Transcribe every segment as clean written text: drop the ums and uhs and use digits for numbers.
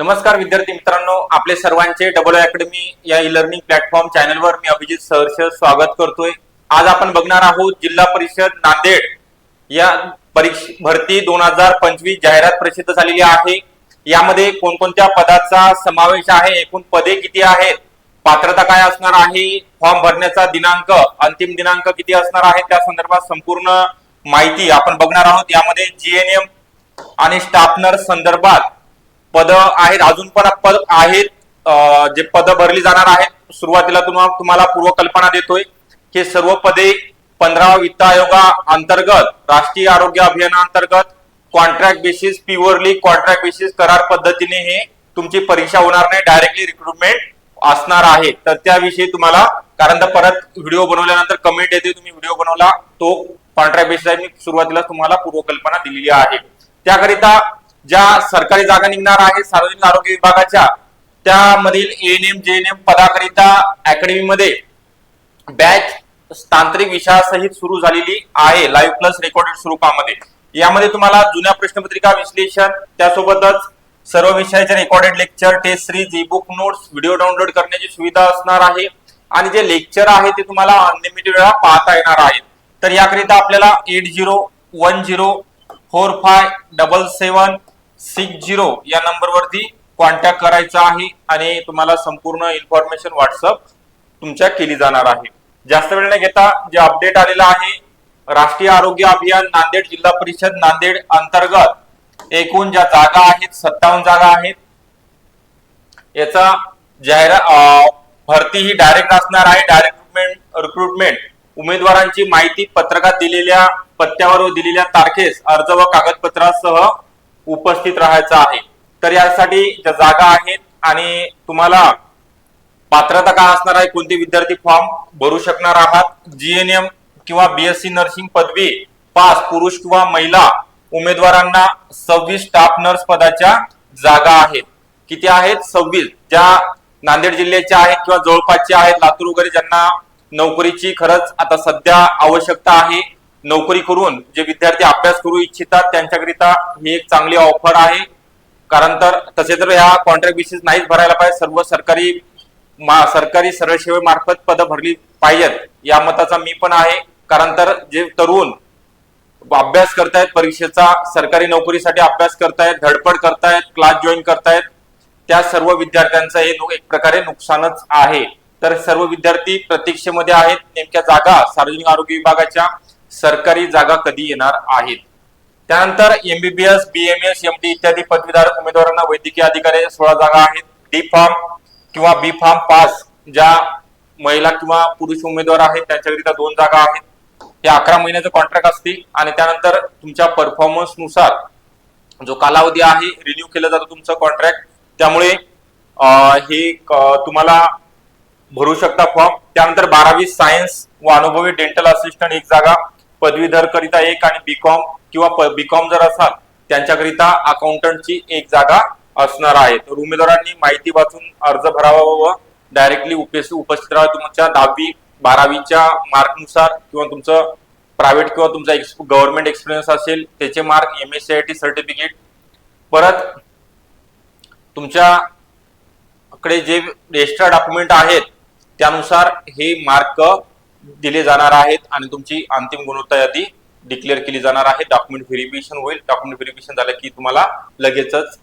नमस्कार विद्यार्थी मित्रांनो, आपले सर्वांचे डबल अकॅडमी या ई लर्निंग प्लॅटफॉर्म चॅनलवर मी अभिजित सहर्ष स्वागत करतोय। आज आपण बघणार आहोत जिल्हा परिषद नांदेड या भरती 2025 जाहिरात प्रसिद्ध झालेली आहे। यामध्ये कोणकोणत्या पदाचा समावेश आहे, एकूण पदे किती आहेत, पात्रता काय असणार आहे, फॉर्म भरण्याचा दिनांक, अंतिम दिनांक किती असणार आहे, त्या संदर्भात संपूर्ण माहिती आपण बघणार आहोत। यामध्ये जीएनएम आणि स्टाफ नर्स संदर्भात पद आहेत, अजून पण पद आहेत जे पद भरली जाणार आहेत। सुरुवातीला तुम्हाला पूर्वकल्पना देतोय की सर्व पदे 15 वित्त आयोगा अंतर्गत राष्ट्रीय आरोग्य अभियानांतर्गत contract basis, purely contract basis करार पद्धतीने हे तुमची परीक्षा होणार नाही, डायरेक्टली रिक्रुटमेंट असणार आहे। तर त्याविषयी तुम्हाला कारण परत व्हिडिओ बनवल्यानंतर कमेंट येते तुम्ही व्हिडिओ बनवला तो कॉन्ट्रॅक्ट बेसिस आहे, मी सुरुवातीला तुम्हाला पूर्वकल्पना दिलेली आहे। त्याकरिता ज्या सरकारी जागा निघणार आहे सार्वजनिक आरोग्य विभागाच्या, त्यामधील एएनएम जेएनएम पदाकरिता अकॅडमीमध्ये बॅच तांत्रिक विषयासहित सुरू झालेली आहे, लाईव्ह प्लस रेकॉर्डेड स्वरूपामध्ये। यामध्ये तुम्हाला जुन्या प्रश्नपत्रिका विश्लेषण, त्यासोबतच सर्व विषयाचे recorded lecture, test series, e book notes, video download करण्याची सुविधा असणार आहे आणि जे लेक्चर आहे ते तुम्हाला अनलिमिटेड वेळा पाहता येणार आहेत। तर याकरिता आपल्याला 8010457760 या नंबरवरती कॉन्टॅक्ट करायचा आहे आणि तुम्हाला संपूर्ण इन्फॉर्मेशन व्हॉट्सअप तुमच्या केली जाणार आहे। जास्त वेळ न घेता जे अपडेट आलेला आहे, राष्ट्रीय आरोग्य अभियान नांदेड जिल्हा परिषद नांदेड अंतर्गत एकूण ज्या जागा आहेत 57 जागा आहेत। याचा भरती ही डायरेक्ट असणार आहे, डायरेक्ट रिक्रुटमेंट। उमेदवारांची माहिती पत्रकात दिलेल्या पत्त्यावर व दिलेल्या तारखेस अर्ज व कागदपत्रासह उपस्थित राहायचं आहे। तर यासाठी ज्या जागा आहेत आणि तुम्हाला पात्रता काय असणार आहे, कोणते विद्यार्थी फॉर्म भरू शकणार आहात, जीएनएम किंवा बीएससी नर्सिंग पदवी पास पुरुष किंवा महिला उमेदवारांना 26 स्टाफ नर्स पदाच्या जागा आहेत। किती आहेत? 26, ज्या नांदेड जिल्ह्याच्या आहेत किंवा जवळपासच्या आहेत, लातूर वगैरे, ज्यांना नोकरीची खरंच आता सध्या आवश्यकता आहे, नोकरी करून जे विद्यार्थी अभ्यास करू इच्छितात त्यांच्याकरिता ही एक चांगली ऑफर आहे। कारण तर तसे तर ह्या कॉन्ट्रॅक्ट बेसिस नाहीच भरायला पाहिजे, सर्व सरकारी सरळ सेवेमार्फत पद भरली पाहिजेत या मताचा मी पण आहे। कारण तर जे तरुण अभ्यास करतायत परीक्षेचा, सरकारी नोकरीसाठी अभ्यास करतायत, धडपड करतायत, क्लास जॉईन करतायत, त्या सर्व विद्यार्थ्यांचं हे एक प्रकारे नुकसानच आहे। तर सर्व विद्यार्थी प्रतीक्षेमध्ये आहेत, नेमक्या जागा सार्वजनिक आरोग्य विभागाच्या सरकारी जागा कधी येणार आहेत। त्यानंतर एमबीबीएस, बीएमएस, एमडी इत्यादी पदवीधारक उमेदवारांना वैद्यकीय अधिकारी 16 जागा आहेत। डी फार्म किंवा बी फार्म पास ज्या महिला किंवा पुरुष उमेदवार आहेत त्यांच्याकरिता 2 जागा आहेत। हे 11 महिन्याचं कॉन्ट्रॅक्ट असतील आणि त्यानंतर तुमच्या परफॉर्मन्स नुसार जो कालावधी आहे रिन्यू केलं जातं तुमचं कॉन्ट्रॅक्ट, त्यामुळे हे तुम्हाला भरू शकता फॉर्म। त्यानंतर 12वी सायन्स व अनुभवी डेंटल असिस्टंट 1 जागा, पदवीधर करिता 1 आणि बीकॉम किंवा बीकॉम जर असाल त्यांच्याकरिता अकाउंटंटची 1 जागा असणार आहे। तर उमेदवारांनी माहिती वाचून अर्ज भरावा व डायरेक्टली उपस्थित राहा। तुमच्या 10वी 12वीच्या मार्कनुसार किंवा तुमचं प्रायव्हेट किंवा तुमचा गव्हर्नमेंट एक्सपिरियन्स असेल त्याचे मार्क, MSCIT सर्टिफिकेट, परत तुमच्याकडे जे एक्स्ट्रा डॉक्युमेंट आहेत त्यानुसार हे मार्क दिले जाणार आहेत आणि तुमची अंतिम गुणवत्ता यादी डिक्लेअर केली जाणार आहे। डॉक्युमेंट व्हेरिफिकेशन होईल, डॉक्युमेंट व्हेरिफिकेशन झालं की तुम्हाला लगेचच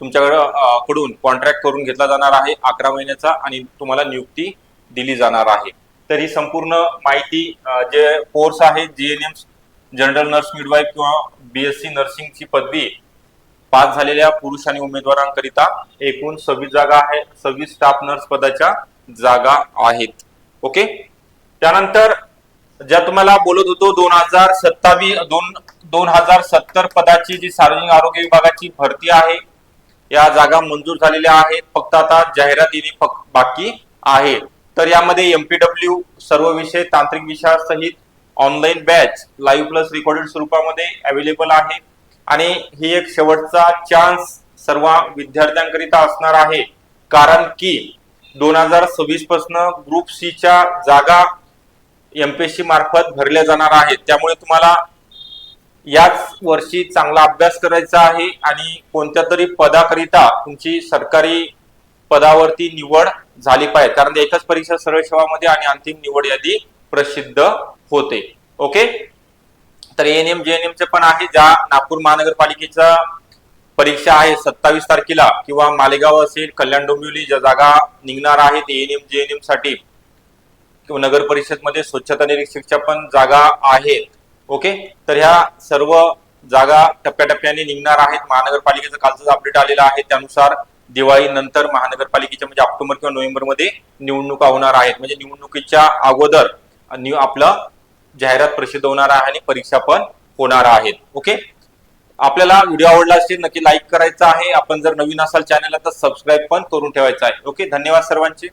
तुमच्याकडून कॉन्ट्रॅक्ट करून घेतला जाणार आहे 11 महिन्याचा आणि तुम्हाला नियुक्ती दिली जाणार आहे। तर ही संपूर्ण माहिती जे कोर्स आहे जीएनएम जनरल नर्स मिडवाईफ किंवा बीएससी नर्सिंगची पदवी पास झालेल्या पुरुष आणि उमेदवारांकरिता एकूण 26 जागा आहे, 26 स्टाफ नर्स पदाच्या जागा आहेत। ओके, त्यानंतर ज्या तुम्हाला बोलत होतो 2070 पदाची जी सार्वजनिक आरोग्य विभागाची भरती आहे, या जागा मंजूर झालेल्या आहेत, फक्त आता जाहिरात येणे बाकी आहे। तर यामध्ये एमपीडब्ल्यू सर्व विषय तांत्रिक विषयासहित online batch live plus recorded स्वरूपामध्ये अवेलेबल आहे आणि ही एक शेवटचा चान्स सर्व विद्यार्थ्यांकरिता असणार आहे। कारण की 2026 पासून ग्रुप सी च्या जागा एमपीएससी मार्फत भरल्या जाणार आहेत, त्यामुळे तुम्हाला याच वर्षी चांगला अभ्यास करायचा आहे आणि कोणत्या तरी पदाकरिता तुमची सरकारी पदावरती निवड झाली पाहिजे, कारण एकच परीक्षा सरळ सेवामध्ये आणि अंतिम निवड यादी प्रसिद्ध होते. ओके, तर एएनएम जेएनएम चे पण आहे, ज्या नागपूर महानगरपालिकेचा परीक्षा आहे 27 तारखेला, किंवा मालेगाव असेल, कल्याण डोंबिवली ज्या जागा निघणार आहेत एएनएम जेएनएम साठी, किंवा नगर परिषद मध्ये स्वच्छता निरीक्षकच्या पण जागा आहेत. ओके, तर ह्या सर्व जागा टप्प्याटप्प्याने निघणार आहेत. महानगरपालिकेचं कालचं अपडेट आलेलं आहे, त्यानुसार दिवाळी नंतर महानगरपालिकेच्या म्हणजे ऑक्टोबर किंवा नोव्हेंबर मध्ये निवडणुका होणार आहेत. म्हणजे निवडणुकीच्या अगोदर आपलं जाहिरात प्रसिद्ध होणार आहे आणि परीक्षा पण होणार आहेत. ओके, आपल्याला व्हिडिओ आवडला असेल नक्की लाईक करायचा आहे. आपण जर नवीन असाल चॅनलला तर सबस्क्राईब पण करून ठेवायचं आहे. ओके, धन्यवाद सर्वांचे.